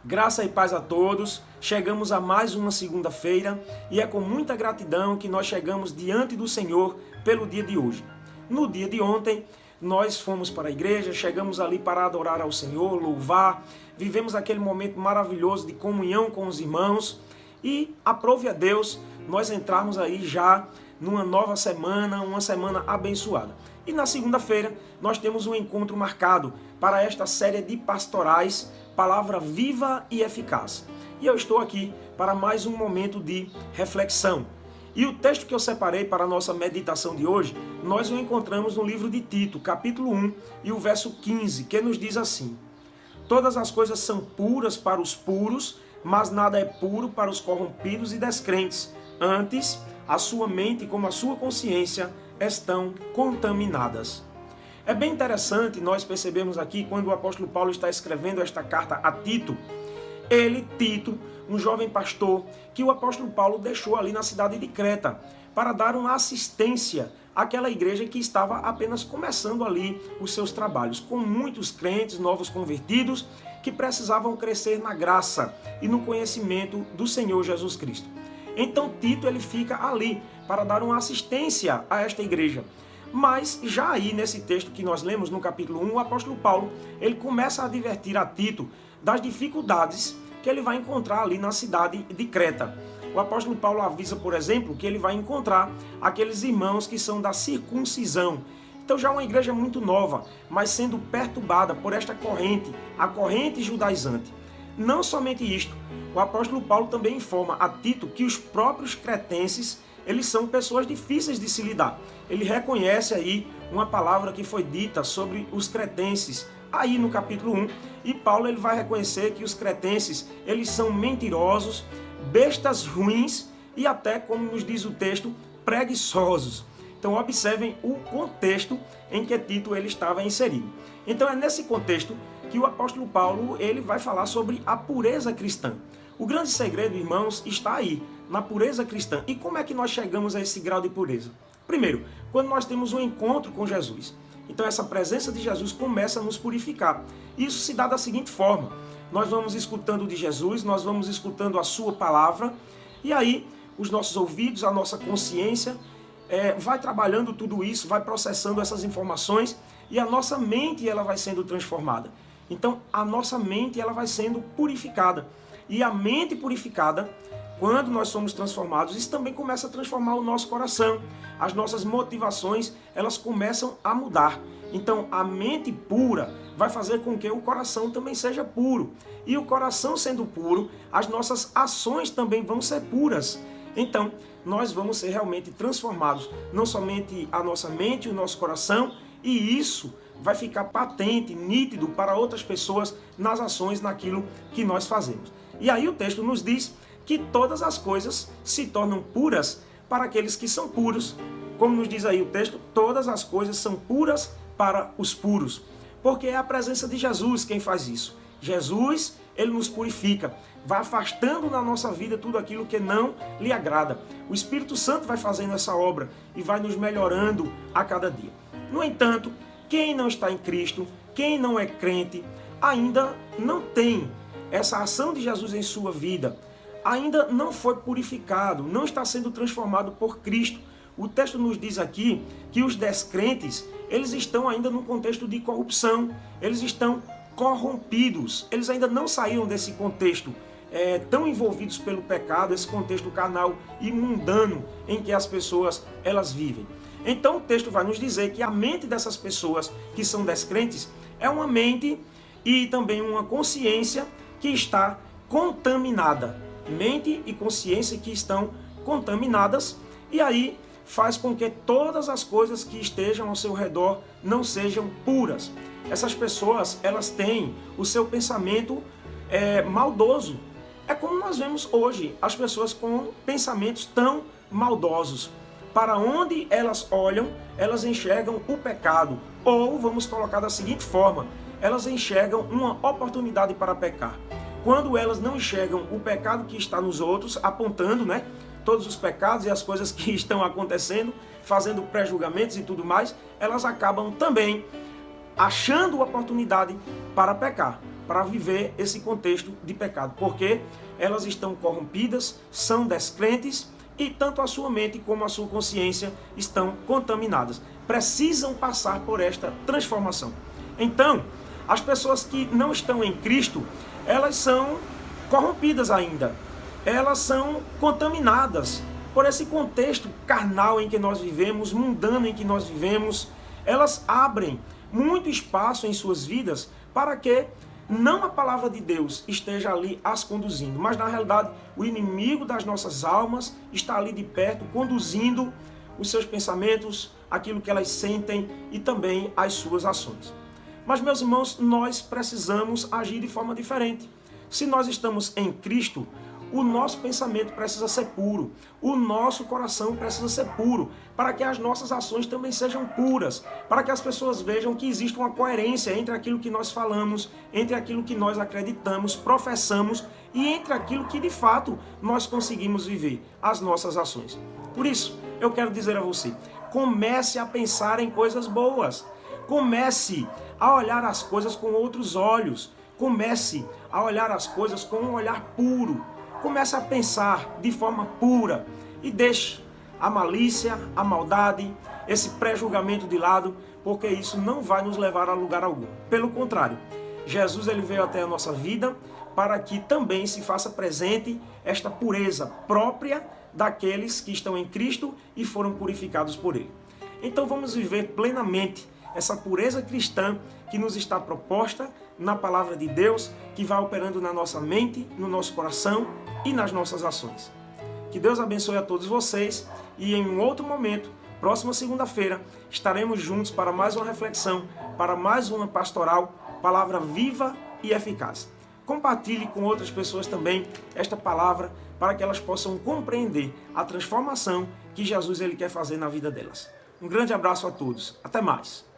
Graça e paz a todos. Chegamos a mais uma segunda-feira e é com muita gratidão que nós chegamos diante do Senhor pelo dia de hoje. No dia de ontem, nós fomos para a igreja, chegamos ali para adorar ao Senhor, louvar, vivemos aquele momento maravilhoso de comunhão com os irmãos e aprove a Deus nós entrarmos aí já numa nova semana, uma semana abençoada. E na segunda-feira nós temos um encontro marcado para esta série de pastorais, Palavra Viva e Eficaz. E eu estou aqui para mais um momento de reflexão. E o texto que eu separei para a nossa meditação de hoje, nós o encontramos no livro de Tito, capítulo 1 e o verso 15, que nos diz assim: Todas as coisas são puras para os puros, mas nada é puro para os corrompidos e descrentes. Antes, a sua mente como a sua consciência estão contaminadas. É bem interessante nós percebermos aqui, quando o apóstolo Paulo está escrevendo esta carta a Tito, Tito, um jovem pastor, que o apóstolo Paulo deixou ali na cidade de Creta, para dar uma assistência àquela igreja que estava apenas começando ali os seus trabalhos, com muitos crentes novos convertidos, que precisavam crescer na graça e no conhecimento do Senhor Jesus Cristo. Então Tito ele fica ali para dar uma assistência a esta igreja. Mas já aí nesse texto que nós lemos no capítulo 1, o apóstolo Paulo ele começa a advertir a Tito das dificuldades que ele vai encontrar ali na cidade de Creta. O apóstolo Paulo avisa, por exemplo, que ele vai encontrar aqueles irmãos que são da circuncisão. Então já uma igreja muito nova, mas sendo perturbada por esta corrente, a corrente judaizante. Não somente isto, o apóstolo Paulo também informa a Tito que os próprios cretenses, eles são pessoas difíceis de se lidar. Ele reconhece aí uma palavra que foi dita sobre os cretenses, aí no capítulo 1, e Paulo ele vai reconhecer que os cretenses, eles são mentirosos, bestas ruins e até, como nos diz o texto, preguiçosos. Então observem o contexto em que Tito ele estava inserido. Então é nesse contexto que o apóstolo Paulo ele vai falar sobre a pureza cristã. O grande segredo, irmãos, está aí, na pureza cristã. E como é que nós chegamos a esse grau de pureza? Primeiro, quando nós temos um encontro com Jesus. Então essa presença de Jesus começa a nos purificar. Isso se dá da seguinte forma: nós vamos escutando de Jesus, nós vamos escutando a sua palavra, e aí os nossos ouvidos, a nossa consciência vai trabalhando tudo isso, vai processando essas informações, e a nossa mente ela vai sendo transformada. Então a nossa mente ela vai sendo purificada. E a mente purificada, quando nós somos transformados, isso também começa a transformar o nosso coração. As nossas motivações, elas começam a mudar. Então, a mente pura vai fazer com que o coração também seja puro. E o coração sendo puro, as nossas ações também vão ser puras. Então, nós vamos ser realmente transformados, não somente a nossa mente e o nosso coração, e isso vai ficar patente, nítido para outras pessoas nas ações, naquilo que nós fazemos. E aí o texto nos diz que todas as coisas se tornam puras para aqueles que são puros. Como nos diz aí o texto, todas as coisas são puras para os puros. Porque é a presença de Jesus quem faz isso. Jesus, ele nos purifica, vai afastando na nossa vida tudo aquilo que não lhe agrada. O Espírito Santo vai fazendo essa obra e vai nos melhorando a cada dia. No entanto, quem não está em Cristo, quem não é crente, ainda não tem essa ação de Jesus em sua vida, ainda não foi purificado, não está sendo transformado por Cristo. O texto nos diz aqui que os descrentes, eles estão ainda num contexto de corrupção, eles estão corrompidos, eles ainda não saíram desse contexto tão envolvidos pelo pecado, esse contexto carnal e mundano em que as pessoas elas vivem. Então o texto vai nos dizer que a mente dessas pessoas que são descrentes é uma mente e também uma consciência que está contaminada. Mente e consciência que estão contaminadas, e aí faz com que todas as coisas que estejam ao seu redor não sejam puras. Essas pessoas, elas têm o seu pensamento maldoso. É como nós vemos hoje, as pessoas com pensamentos tão maldosos. Para onde elas olham, elas enxergam o pecado. Ou, vamos colocar da seguinte forma, elas enxergam uma oportunidade para pecar. Quando elas não enxergam o pecado que está nos outros, apontando, todos os pecados e as coisas que estão acontecendo, fazendo pré-julgamentos e tudo mais, elas acabam também achando oportunidade para pecar. para viver esse contexto de pecado, porque elas estão corrompidas, são descrentes e tanto a sua mente como a sua consciência estão contaminadas. Precisam passar por esta transformação. Então, as pessoas que não estão em Cristo, elas são corrompidas ainda. Elas são contaminadas por esse contexto carnal em que nós vivemos, mundano em que nós vivemos. Elas abrem muito espaço em suas vidas para que não a palavra de Deus esteja ali as conduzindo, mas na realidade o inimigo das nossas almas está ali de perto, conduzindo os seus pensamentos, aquilo que elas sentem e também as suas ações. Mas, meus irmãos, nós precisamos agir de forma diferente. Se nós estamos em Cristo, o nosso pensamento precisa ser puro, o nosso coração precisa ser puro, para que as nossas ações também sejam puras, para que as pessoas vejam que existe uma coerência entre aquilo que nós falamos, entre aquilo que nós acreditamos, professamos e entre aquilo que de fato nós conseguimos viver, as nossas ações. Por isso, eu quero dizer a você, comece a pensar em coisas boas, comece a olhar as coisas com outros olhos, comece a olhar as coisas com um olhar puro. Comece a pensar de forma pura e deixe a malícia, a maldade, esse pré-julgamento de lado, porque isso não vai nos levar a lugar algum. Pelo contrário, Jesus ele veio até a nossa vida para que também se faça presente esta pureza própria daqueles que estão em Cristo e foram purificados por Ele. Então vamos viver plenamente essa pureza cristã que nos está proposta na palavra de Deus, que vai operando na nossa mente, no nosso coração e nas nossas ações. Que Deus abençoe a todos vocês e em um outro momento, próxima segunda-feira, estaremos juntos para mais uma reflexão, para mais uma pastoral, palavra viva e eficaz. Compartilhe com outras pessoas também esta palavra para que elas possam compreender a transformação que Jesus ele quer fazer na vida delas. Um grande abraço a todos. Até mais.